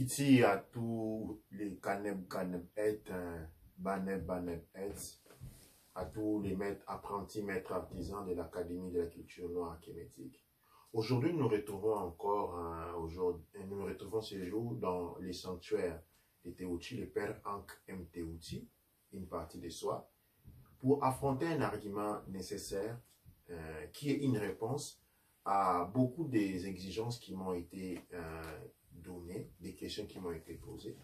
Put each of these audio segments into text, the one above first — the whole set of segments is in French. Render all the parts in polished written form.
Titi à tous les Caneb et Baneb et à tous les maîtres, apprentis, maîtres artisans de l'Académie de la culture noire kémétique. Aujourd'hui, nous retrouvons encore, nous retrouvons ce jour dans les sanctuaires de Teouti, le père Ankh M. Teouti, une partie de soi, pour affronter un argument nécessaire qui est une réponse à beaucoup des exigences qui m'ont été données, des questions qui m'ont été posées.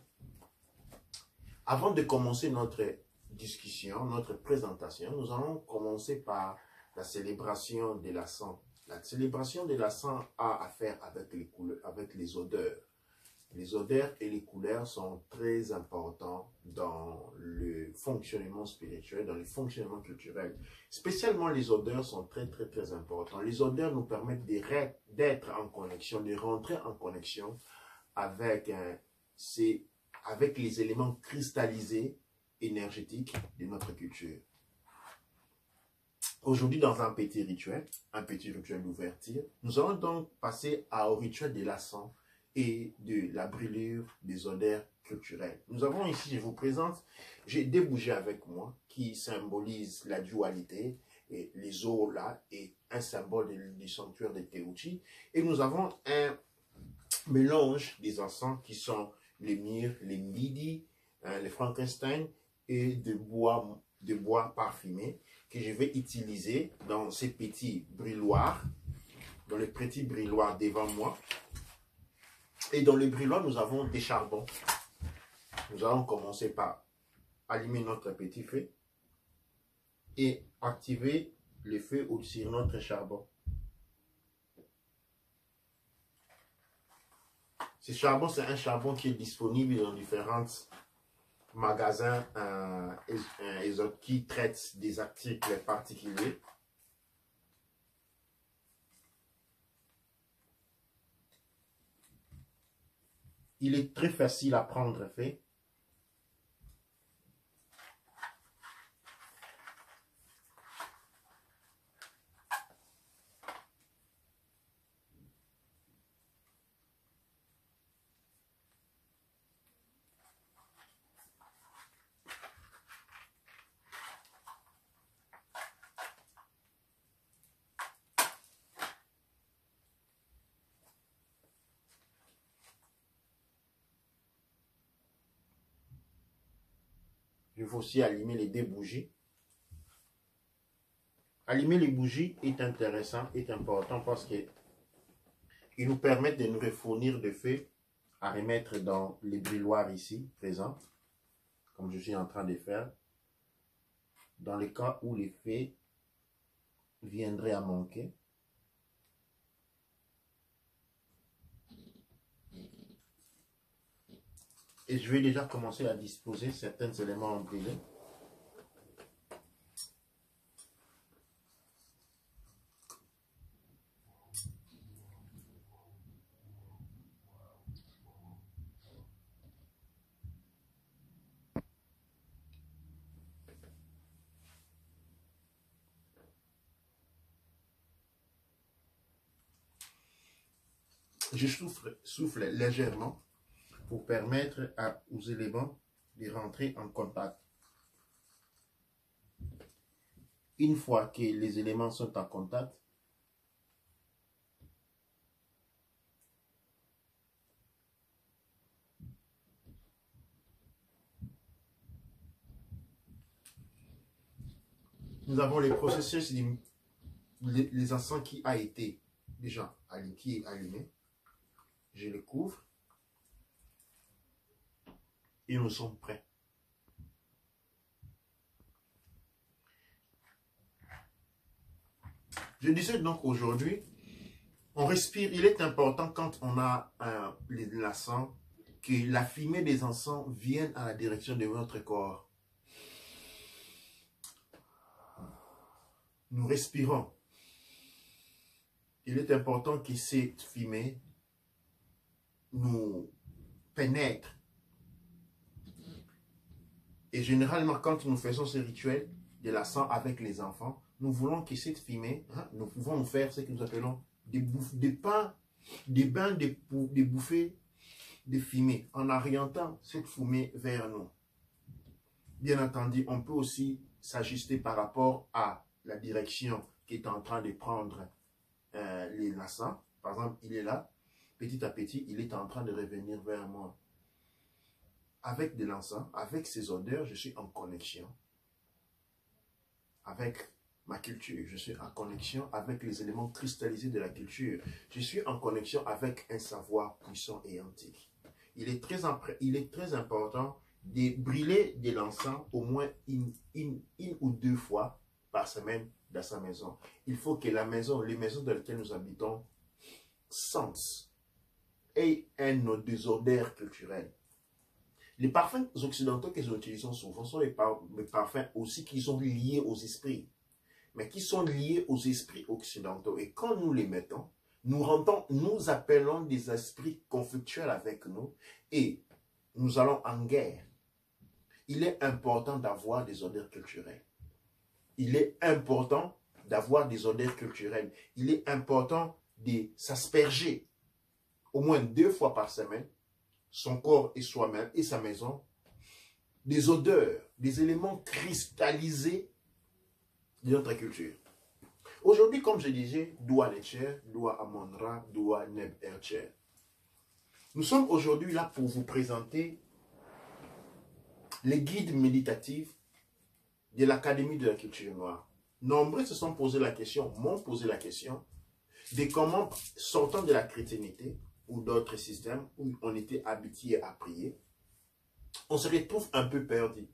Avant de commencer notre discussion, notre présentation, nous allons commencer par la célébration de la sang. La célébration de la sang a à faire avec les couleurs, avec les odeurs. Les odeurs et les couleurs sont très importants dans le fonctionnement spirituel, dans le fonctionnement culturel. Spécialement les odeurs sont très importants. Les odeurs nous permettent d'être en connexion, de rentrer en connexion avec, avec les éléments cristallisés énergétiques de notre culture. Aujourd'hui, dans un petit rituel d'ouverture, nous allons donc passer au rituel de l'encens et de la brûlure des odeurs culturelles. Nous avons ici, je vous présente, j'ai des bougies avec moi qui symbolisent la dualité, et les eaux là, et un symbole du sanctuaire de Teouti. Et nous avons un mélange des encens qui sont les myrrhes, les midis, les Frankenstein et de bois parfumés que je vais utiliser dans ces petits brûloirs, dans les petits brûloirs devant moi. Et dans le brûloir, nous avons des charbons. Nous allons commencer par allumer notre petit feu et activer le feu sur notre charbon. Ce charbon, c'est un charbon qui est disponible dans différents magasins qui traitent des articles particuliers. Il est très facile à prendre fait. Il faut aussi allumer les deux bougies. Allumer les bougies est intéressant, est important parce que il nous permet de nous refournir de feu à remettre dans les brûloirs ici présents, comme je suis en train de faire, dans le cas où les feux viendraient à manquer. Et je vais déjà commencer à disposer certains éléments en brûlé. Je souffle légèrement pour permettre aux éléments de rentrer en contact. Une fois que les éléments sont en contact, nous avons le processus, les encens qui a été déjà allumé. Je le couvre. Et nous sommes prêts. Je disais donc aujourd'hui, on respire. Il est important quand on a l'encens que la fumée des encens vienne à la direction de notre corps. Nous respirons. Il est important que cette fumée nous pénètre. Et généralement, quand nous faisons ce rituel de l'encens avec les enfants, nous voulons que cette fumée, nous pouvons nous faire ce que nous appelons des bouffées de fumée, en orientant cette fumée vers nous. Bien entendu, on peut aussi s'ajuster par rapport à la direction qu'est en train de prendre l'encens. Par exemple, il est là, petit à petit, il est en train de revenir vers moi. Avec de l'encens, avec ces odeurs, je suis en connexion avec ma culture. Je suis en connexion avec les éléments cristallisés de la culture. Je suis en connexion avec un savoir puissant et antique. Il est très important de brûler de l'encens au moins une ou deux fois par semaine dans sa maison. Il faut que les maisons dans lesquelles nous habitons sentent et aient des odeurs culturelles. Les parfums occidentaux que nous utilisons souvent sont les parfums aussi qui sont liés aux esprits, mais qui sont liés aux esprits occidentaux. Et quand nous les mettons, nous appelons des esprits conflictuels avec nous et nous allons en guerre. Il est important d'avoir des odeurs culturelles. Il est important d'avoir des odeurs culturelles. Il est important de s'asperger au moins 2 fois par semaine son corps et soi-même et sa maison, des odeurs, des éléments cristallisés de notre culture. Aujourd'hui, comme je disais, Dua Necher, Dua Amon-Ra, Dua Neb Ercher. Nous sommes aujourd'hui là pour vous présenter les guides méditatifs de l'Académie de la culture noire. Nombreux se sont posé la question, m'ont posé la question, de comment, sortant de la chrétienté, ou d'autres systèmes où on était habitué à prier, on se retrouve un peu perdu.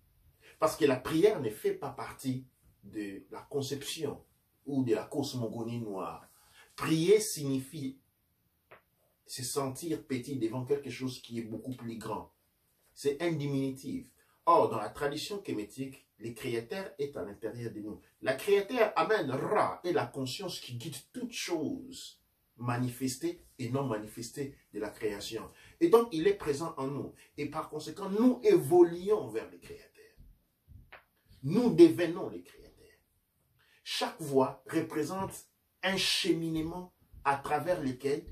Parce que la prière ne fait pas partie de la conception ou de la cosmogonie noire. Prier signifie se sentir petit devant quelque chose qui est beaucoup plus grand. C'est un diminutif. Or, dans la tradition kémétique, le créateur est à l'intérieur de nous. La créateur amène Ra et la conscience qui guide toute chose manifestée et non manifestée de la création. Et donc, il est présent en nous. Et par conséquent, nous évoluons vers le créateur. Nous devenons les créateurs. Chaque voie représente un cheminement à travers lequel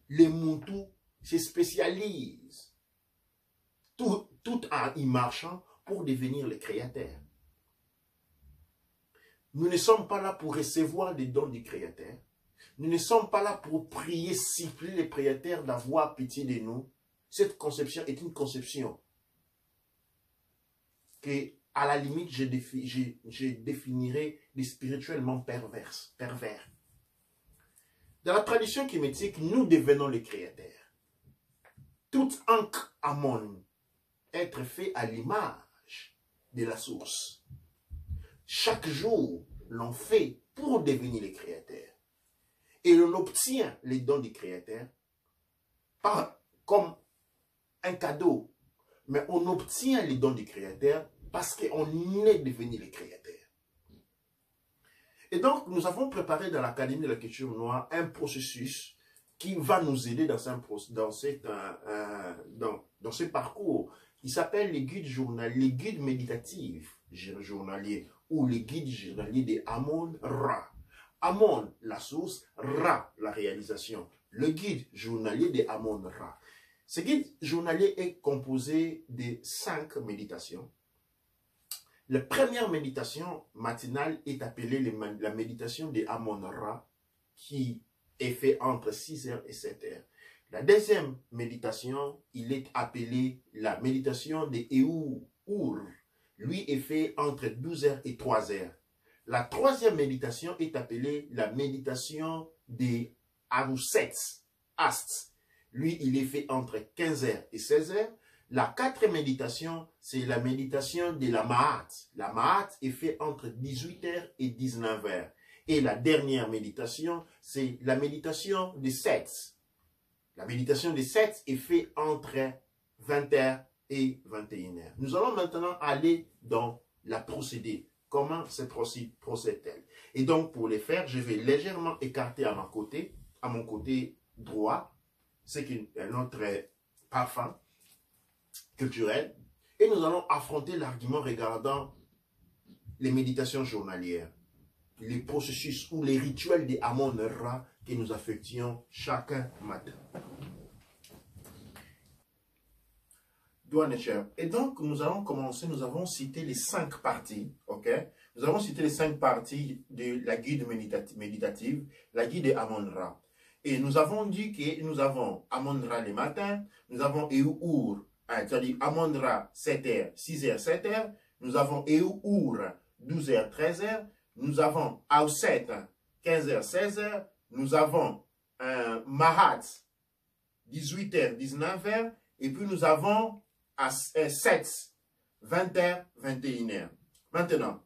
les Muntu se spécialisent, tout en y marchant pour devenir les créateurs. Nous ne sommes pas là pour recevoir des dons du créateur. Nous ne sommes pas là pour prier, supplier les créateurs d'avoir pitié de nous. Cette conception est une conception que, à la limite, je définirais de spirituellement pervers. Dans la tradition kémétique, nous devenons les créateurs. Tout encre Amon, être fait à l'image de la source. Chaque jour, l'on fait pour devenir les créateurs. Et l'on obtient les dons du créateur comme un cadeau. Mais on obtient les dons du créateur parce qu'on est devenu les créateurs. Et donc, nous avons préparé dans l'Académie de la culture noire un processus qui va nous aider dans ce parcours. Il s'appelle les guides journaliers, les guides méditatifs journaliers ou les guides journaliers de Amon-Ra. Amon, la source, Ra, la réalisation. Le guide journalier de Amon-Ra. Ce guide journalier est composé de 5 méditations. La première méditation matinale est appelée la méditation de Amon-Ra, qui est faite entre 6h et 7h. La deuxième méditation, il est appelé la méditation de Eur. Lui est fait entre 12h et 3h. La troisième méditation est appelée la méditation des Arouset, Ast. Lui, il est fait entre 15h et 16h. La quatrième méditation, c'est la méditation de la Mahat. La Mahat est fait entre 18h et 19h. Et la dernière méditation, c'est la méditation des 7. La méditation des 7 est faite entre 20h et 21h. Nous allons maintenant aller dans la procédé. Comment se procède-t-elle? Et donc, pour les faire, je vais légèrement écarter à mon côté droit, c'est un autre parfum culturel. Et nous allons affronter l'argument regardant les méditations journalières, les processus ou les rituels des Amon-Ra que nous affections chaque matin. Et donc, nous allons commencer, nous avons cité les 5 parties, ok? Nous avons cité les 5 parties de la guide méditative, la guide de Amon-Ra. Et nous avons dit que nous avons Amon-Ra le matin, nous avons Ehur, c'est-à-dire Amon-Ra 7h, 6h, 7h, nous avons Ehur 12h, 13h, nous avons Auset 15h, 16h, nous avons Mahat 18h, 19h, et puis nous avons à 7, 20h, 21h. Maintenant,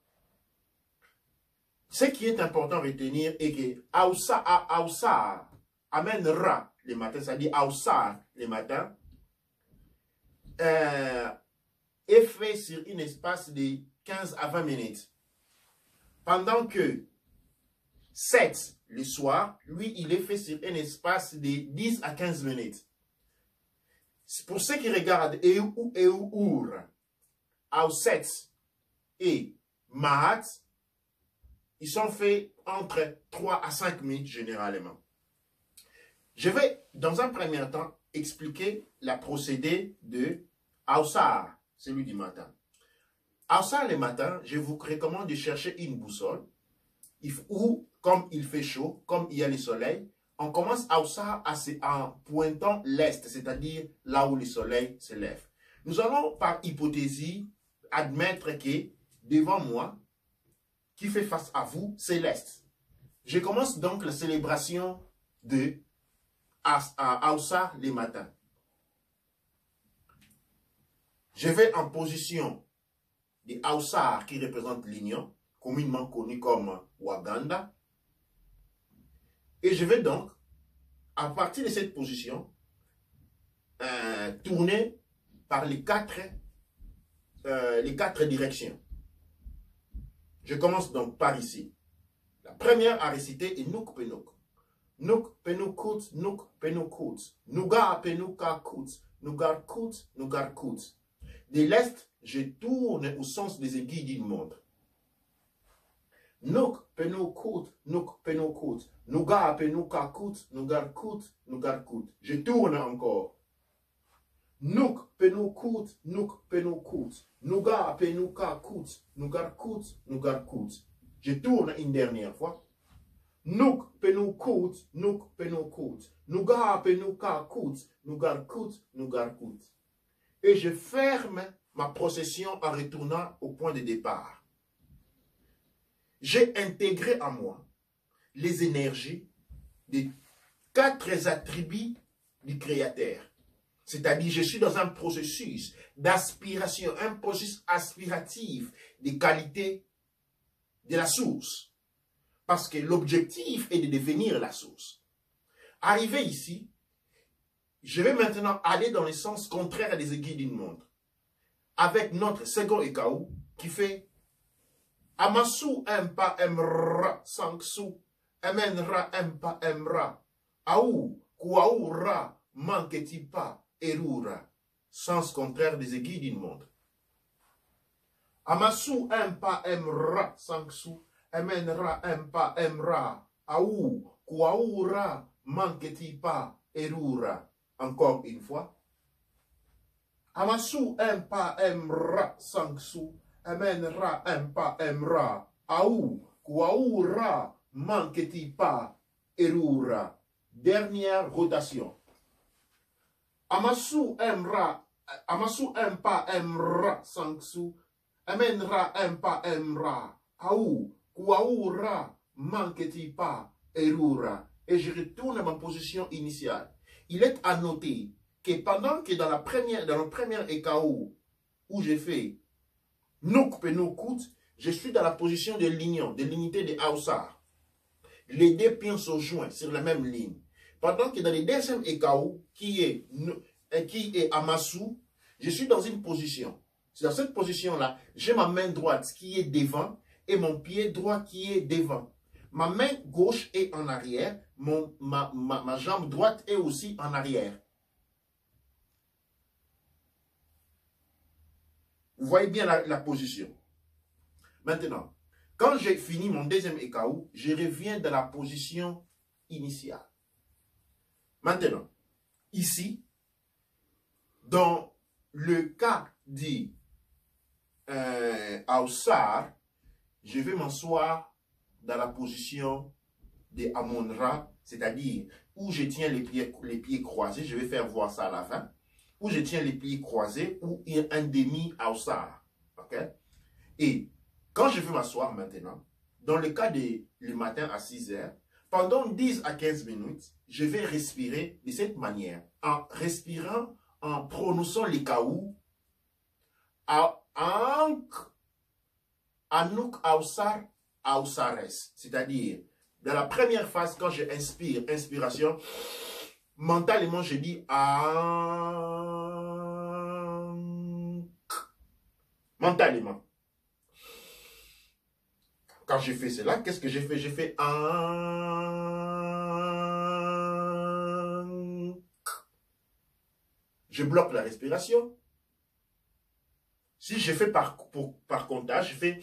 ce qui est important à retenir est que Aussar amènera le matin, c'est-à-dire Aussar le matin, est fait sur un espace de 15 à 20 minutes. Pendant que 7 le soir, lui, il est fait sur un espace de 10 à 15 minutes. Pour ceux qui regardent Ehur, Auset et Mahat, ils sont faits entre 3 à 5 minutes généralement. Je vais, dans un premier temps, expliquer la procédé de Aussar, celui du matin. Aussar le matin, je vous recommande de chercher une boussole, où, comme il fait chaud, comme il y a le soleil, on commence Aussar en pointant l'est, c'est-à-dire là où le soleil se lève. Nous allons, par hypothèse, admettre que devant moi, qui fait face à vous, c'est l'est. Je commence donc la célébration de Aussar le matin. Je vais en position de Aussar qui représente l'union, communément connu comme Waganda. Et je vais donc, à partir de cette position, tourner par les quatre directions. Je commence donc par ici. La première à réciter est Nuk Penuk. Nuk Penukut, Nuk Penukut. Nuga Penuka Kut. Nugar Kut, Nugar Kut. De l'est, je tourne au sens des aiguilles d'une montre. Nuk Penukut, Nuk Penukut. Nuga Penuka Kut, Nugar Kut, Nugar Kut. Je tourne encore. Nuk Penukut, Nuk Penukut. Nuga Penuka Kut, Nugar Kut, Nugar Kut. Je tourne une dernière fois. Nuk Penukut, Nuk Penukut. Nuga Penuka Kut, Nugar Kut, Nugar Kut. Et je ferme ma procession en retournant au point de départ. J'ai intégré en moi les énergies des 4 attributs du Créateur. C'est-à-dire, je suis dans un processus d'aspiration, un processus aspiratif des qualités de la source. Parce que l'objectif est de devenir la source. Arrivé ici, je vais maintenant aller dans le sens contraire à des aiguilles d'une montre. Avec notre second Ekao qui fait Amasu Empa Emra Sanksu Emenra Empa Emra Aou Kouaoura Manketipa Erura. Sens contraire des aiguilles d'une montre. Amasu Empa Emra Sanksu Emenra Empa Emra Aou Kouaoura Manketipa Erura. Encore une fois. Amasu Empa Emra Sanksu Emenra Empa Emra Aou Kouaoura Manketipa Erura. Dernière rotation. Amasu Empa Emra Sanksu Emenra Empa Emra Aou Kouaoura Manketipa Erura. Et je retourne à ma position initiale. Il est à noter que pendant que dans le premier Ekao où j'ai fait Nuk Penukut, je suis dans la position de l'union, de l'unité de Aussar. Les deux pieds sont joints sur la même ligne. Pendant que dans le deuxième Ekao, qui est Amasu, je suis dans une position. C'est dans cette position-là, j'ai ma main droite qui est devant et mon pied droit qui est devant. Ma main gauche est en arrière, ma jambe droite est aussi en arrière. Vous voyez bien la position. Maintenant, quand j'ai fini mon deuxième Ekao, je reviens dans la position initiale. Maintenant, ici, dans le cas dit Aoussar, je vais m'asseoir dans la position de Amon-Ra, c'est-à-dire où je tiens les pieds croisés, je vais faire voir ça à la fin, où je tiens les pieds croisés, ou un demi-Aoussar. Okay? Et quand je vais m'asseoir maintenant, dans le cas le matin à 6 heures, pendant 10 à 15 minutes, je vais respirer de cette manière, en respirant, en prononçant les kaou, Anouk Aoussar Aoussares, c'est-à-dire, dans la première phase, quand je inspire, inspiration, mentalement, je dis mentalement. Quand je fais cela, qu'est-ce que j'ai fait? J'ai fait je bloque la respiration. Si je fais par comptage, je fais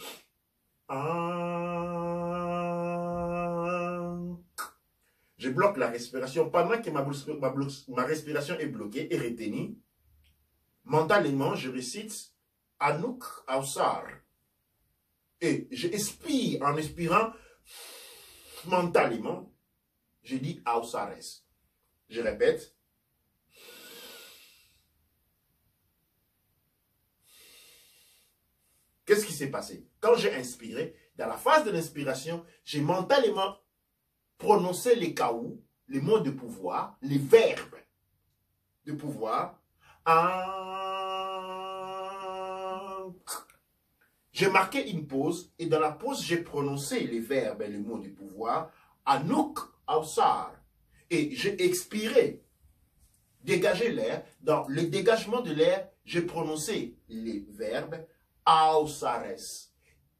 je bloque la respiration. Pendant que ma respiration est bloquée et retenue, mentalement, je récite Anouk Aoussar. Et je expire en expirant mentalement, je dis Aoussares. Je répète. Qu'est-ce qui s'est passé? Quand j'ai inspiré, dans la phase de l'inspiration, j'ai mentalement prononcé les kaou, les mots de pouvoir, les verbes de pouvoir. J'ai marqué une pause et dans la pause, j'ai prononcé les verbes et les mots de pouvoir. Anouk Aoussar. Et j'ai expiré, dégagé l'air. Dans le dégagement de l'air, j'ai prononcé les verbes Aoussares.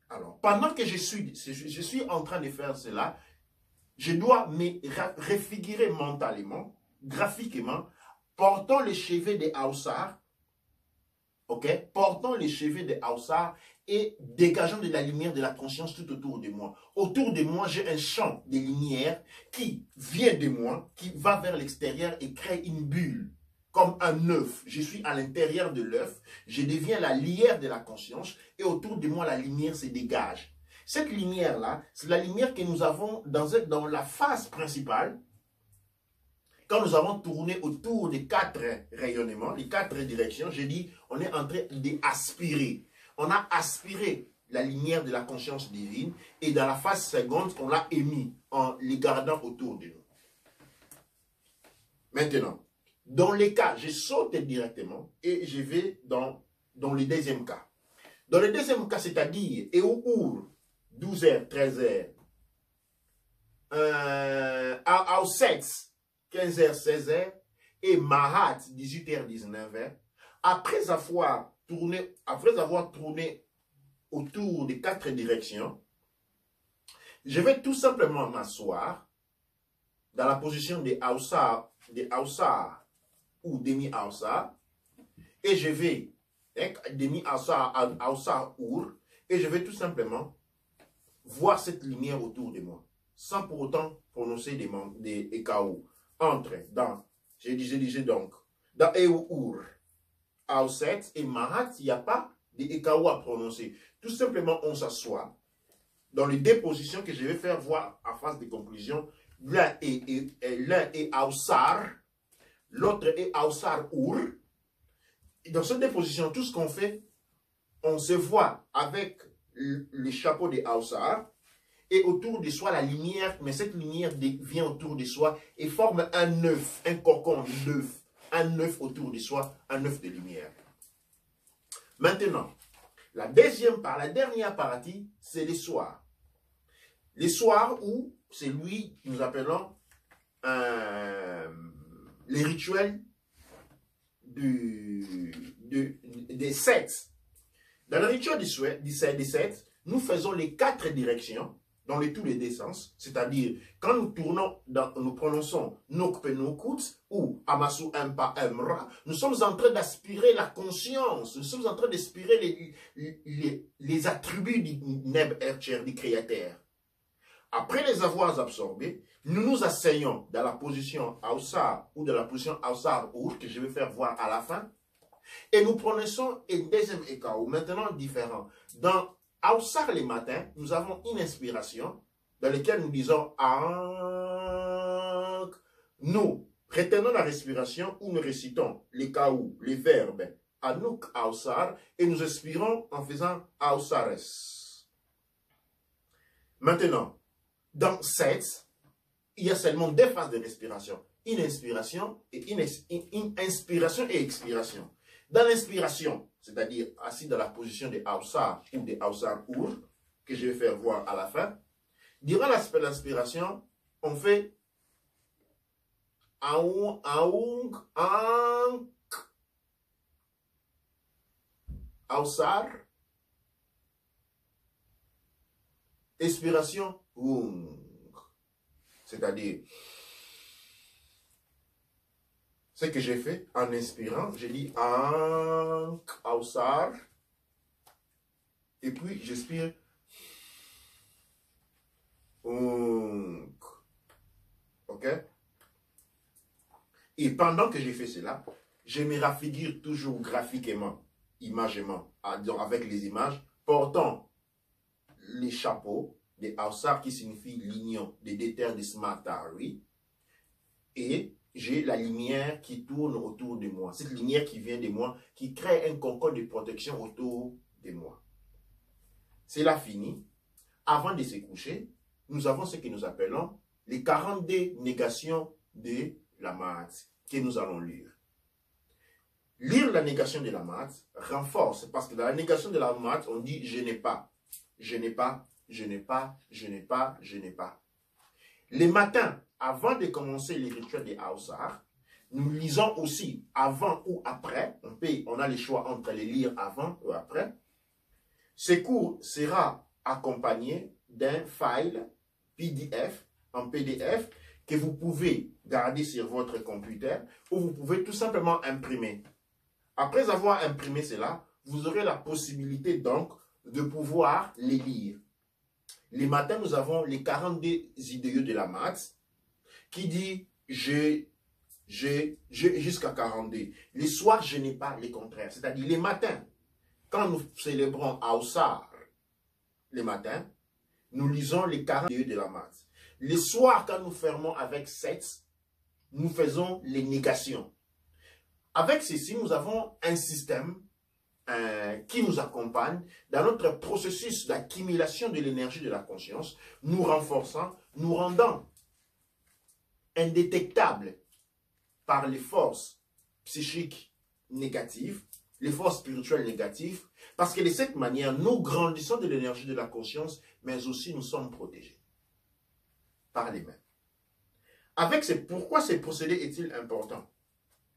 Alors, pendant que je suis en train de faire cela, je dois me réfigurer mentalement, graphiquement, portant les cheveux des Aoussar, ok, portant les cheveux des Aoussar et dégageant de la lumière de la conscience tout autour de moi. Autour de moi, j'ai un champ de lumière qui vient de moi, qui va vers l'extérieur et crée une bulle. Comme un œuf, je suis à l'intérieur de l'œuf, je deviens la lumière de la conscience et autour de moi, la lumière se dégage. Cette lumière-là, c'est la lumière que nous avons dans la phase principale, quand nous avons tourné autour des 4 rayonnements, les 4 directions, j'ai dit, on est en train d'aspirer. On a aspiré la lumière de la conscience divine et dans la phase seconde, on l'a émis en les gardant autour de nous. Maintenant, dans les cas, je saute directement et je vais dans le deuxième cas. Dans le deuxième cas, c'est-à-dire Eour, 12h, 13h, Aoussets, 15h, 16h, et Mahat, 18h, 19h, après avoir tourné autour des 4 directions, je vais tout simplement m'asseoir dans la position des Aoussar ou demi-Aoussar, et je vais, demi-Aoussar Our, et je vais tout simplement voir cette lumière autour de moi, sans pour autant prononcer des EKO. Entre dans, je disais donc, dans Eour, Aouset et Mahat, il n'y a pas de EKO à prononcer. Tout simplement, on s'assoit dans les deux positions que je vais faire voir en phase de conclusion. L'un est Aoussar, l'autre est Aoussar Our. Et dans ces deux positions, tout ce qu'on fait, on se voit avec le chapeau de Aoussar et autour de soi la lumière, mais cette lumière vient autour de soi et forme un œuf, un cocon d'œuf, un œuf autour de soi, un œuf de lumière. Maintenant, la dernière partie, c'est les soirs. Les soirs où c'est lui que nous appelons les rituels des 7. Dans le rituel des 7, nous faisons les 4 directions dans tous les deux sens, c'est-à-dire quand nous tournons, nous prononçons Nokpenokut ou Amasu Empa Emra, nous sommes en train d'aspirer la conscience, nous sommes en train d'aspirer les attributs du Neb Ercher, du Créateur. Après les avoir absorbés, nous nous asseyons dans la position Aoussar ou dans la position Aoussar Our, que je vais faire voir à la fin, Et nous prononçons un deuxième EKO, maintenant différent. Dans Aoussar les matins, nous avons une inspiration dans laquelle nous disons Ankh. Nous retenons la respiration où nous récitons les KO, les verbes Anouk Aoussar et nous expirons en faisant Aoussares. Maintenant, dans 7, il y a seulement 2 phases de respiration. Une inspiration et une inspiration et expiration. Dans l'inspiration, c'est-à-dire assis dans la position de Aoussar ou de Aoussar Our, que je vais faire voir à la fin, durant l'inspiration, on fait Aoung, Aoung, Ankh, Aoussar, expiration, Oung. C'est-à-dire, ce que j'ai fait en inspirant, j'ai dit Ankh, Aoussar, et puis j'expire Ounk. Ok? Et pendant que j'ai fait cela, je me raffigure toujours graphiquement, imagément, avec les images, portant les chapeaux des Aoussar qui signifie l'union des 2 terres de Smartari. Et j'ai la lumière qui tourne autour de moi. Cette lumière qui vient de moi, qui crée un cocon de protection autour de moi. Cela fini. Avant de se coucher, nous avons ce que nous appelons les 42 négations de la Mahat que nous allons lire. Lire la négation de la Mahat renforce, parce que dans la négation de la Mahat, on dit je n'ai pas, je n'ai pas, je n'ai pas, je n'ai pas, je n'ai pas. Les matins, avant de commencer les rituels des Aoussar, nous lisons aussi avant ou après. On a le choix entre les lire avant ou après. Ce cours sera accompagné d'un file PDF, en PDF, que vous pouvez garder sur votre computer ou vous pouvez tout simplement imprimer. Après avoir imprimé cela, vous aurez la possibilité donc de pouvoir les lire. Les matins, nous avons les 42 idéaux de la maths qui dit jusqu'à 42. Les soirs, je n'ai pas les contraires. C'est-à-dire les matins, quand nous célébrons Aoussar, les matins, nous lisons les 42 de la maths. Les soirs, quand nous fermons avec 7, nous faisons les négations. Avec ceci, nous avons un système qui nous accompagne dans notre processus d'accumulation de l'énergie de la conscience, nous renforçant, nous rendant indétectables par les forces psychiques négatives, les forces spirituelles négatives, parce que de cette manière, nous grandissons de l'énergie de la conscience, mais aussi nous sommes protégés par les mains. Pourquoi ce procédé est-il important?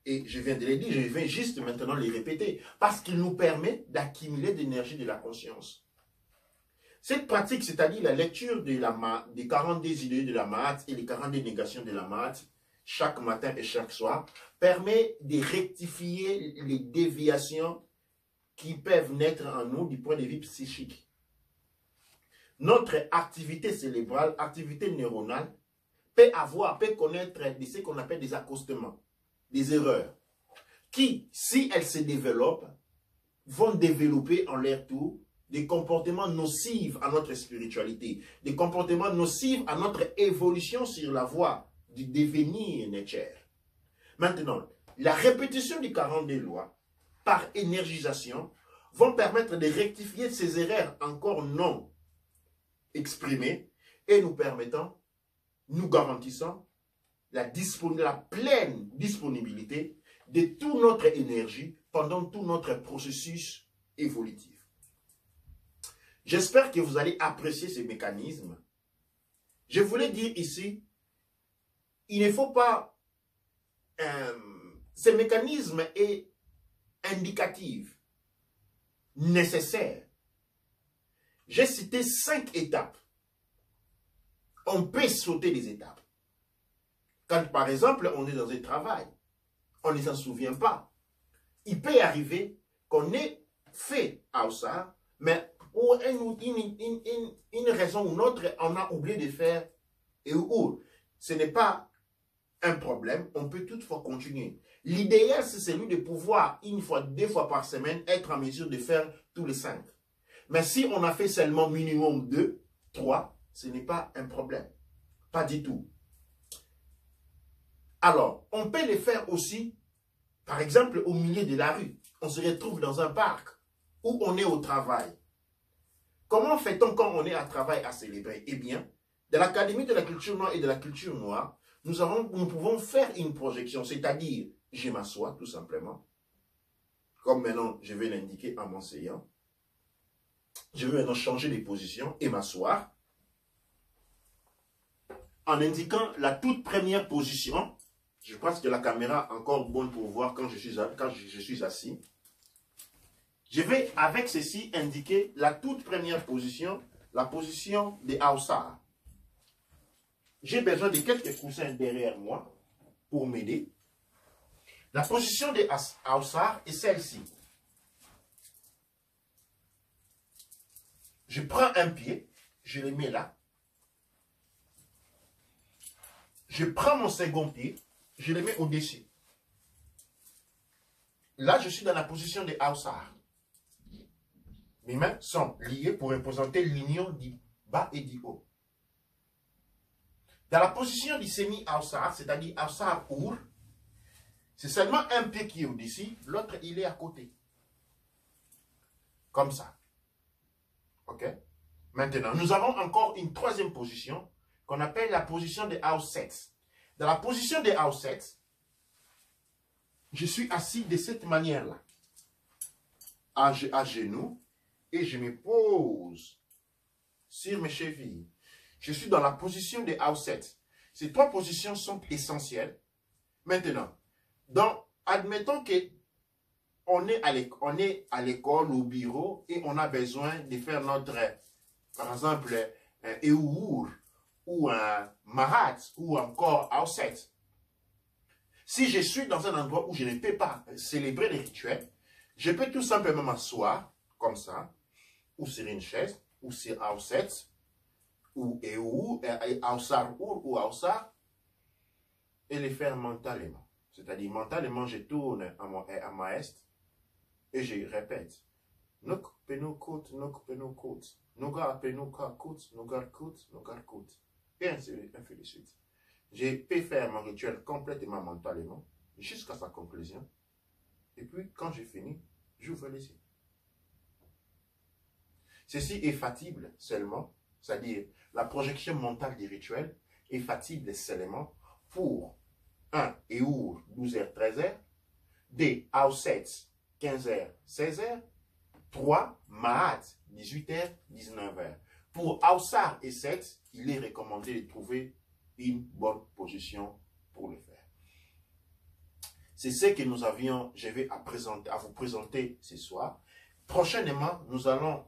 Et je viens de le dire, je vais juste maintenant les répéter, parce qu'il nous permet d'accumuler de l'énergie de la conscience. Cette pratique, c'est-à-dire la lecture des 42 idées de la Mahat et les 42 négations de la Mahat, chaque matin et chaque soir, permet de rectifier les déviations qui peuvent naître en nous du point de vue psychique. Notre activité cérébrale, activité neuronale, peut connaître ce qu'on appelle des accostements, des erreurs, qui, si elles se développent, vont développer en leur tour des comportements nocifs à notre spiritualité, des comportements nocifs à notre évolution sur la voie du devenir nature. Maintenant, la répétition des 42 lois par énergisation vont permettre de rectifier ces erreurs encore non exprimées et nous garantissant la pleine disponibilité de toute notre énergie pendant tout notre processus évolutif. J'espère que vous allez apprécier ces mécanismes. Je voulais dire ici, il ne faut pas... ce mécanisme est indicatif, nécessaire. J'ai cité 5 étapes. On peut sauter des étapes. Quand, par exemple, on est dans un travail, on ne s'en souvient pas. Il peut arriver qu'on ait fait Aoussar, mais pour une raison ou une autre, on a oublié de faire et ou. Ce n'est pas un problème, on peut toutefois continuer. L'idéal, c'est celui de pouvoir, une fois, 2 fois par semaine, être en mesure de faire tous les 5. Mais si on a fait seulement minimum 2, 3, ce n'est pas un problème. Pas du tout. Alors, on peut les faire aussi, par exemple, au milieu de la rue. On se retrouve dans un parc où on est au travail. Comment fait-on quand on est à travail à célébrer? Eh bien, de l'Académie de la culture noire et de la culture noire, nous pouvons faire une projection, c'est-à-dire, je m'assois tout simplement, comme maintenant je vais l'indiquer en m'enseignant. Je vais maintenant changer de position et m'asseoir en indiquant la toute première position. Je pense que la caméra est encore bonne pour voir quand je suis assis. Je vais avec ceci indiquer la toute première position, la position des Haussards. J'ai besoin de quelques coussins derrière moi pour m'aider. La position des Haussards est celle-ci. Je prends un pied, je le mets là. Je prends mon second pied, je le mets au-dessus. Là, je suis dans la position des Haussards. Mes mains sont liées pour représenter l'union du bas et du haut. Dans la position du semi-Haussard, c'est-à-dire Haussard-Our, c'est seulement un pied qui est au-dessus, l'autre il est à côté. Comme ça. Ok? Maintenant, nous avons encore une troisième position qu'on appelle la position des Aussets. Dans la position des Aussets, je suis assis de cette manière-là, à genoux, et je me pose sur mes chevilles. Je suis dans la position des Aussets. Ces 3 positions sont essentielles. Maintenant, admettons que on est à l'école, au bureau, et on a besoin de faire notre, par exemple, un Eur, ou un Mahat, ou encore Ausset. Si je suis dans un endroit où je ne peux pas célébrer les rituels, je peux tout simplement m'asseoir, comme ça, ou sur une chaise, ou sur Ausset, ou Aussar, ou Aussar, et les faire mentalement. C'est-à-dire, mentalement, je tourne à ma est, et je répète. Nok penokot, nok penokot. Nogar penokakot, nogar kot, nogar kot. Et ainsi de suite. Je peux faire mon rituel complètement mentalement, jusqu'à sa conclusion. Et puis, quand j'ai fini, j'ouvre les yeux. Ceci est factible seulement, c'est-à-dire la projection mentale du rituel est factible seulement pour 1 Eur 12h 13h, 2 Ausset 15h 16h, 3 Mahat 18h 19h. Pour Aussar et 7, il est recommandé de trouver une bonne position pour le faire. C'est ce que je vais à vous présenter ce soir. Prochainement, nous allons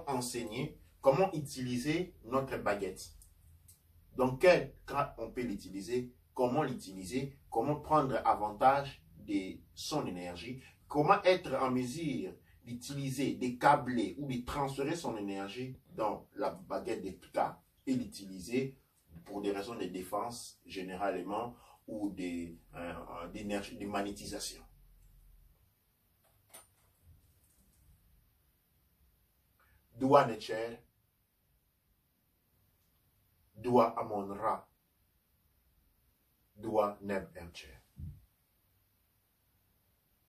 enseigner comment utiliser notre baguette. Dans quel cas on peut l'utiliser, comment prendre avantage de son énergie, comment être en mesure d'utiliser, de câbler ou de transférer son énergie dans la baguette de Ptah et l'utiliser pour des raisons de défense généralement ou d'énergie, de magnétisation. Dua Necher, Dua Amon Ra, Dua Neb Elcher.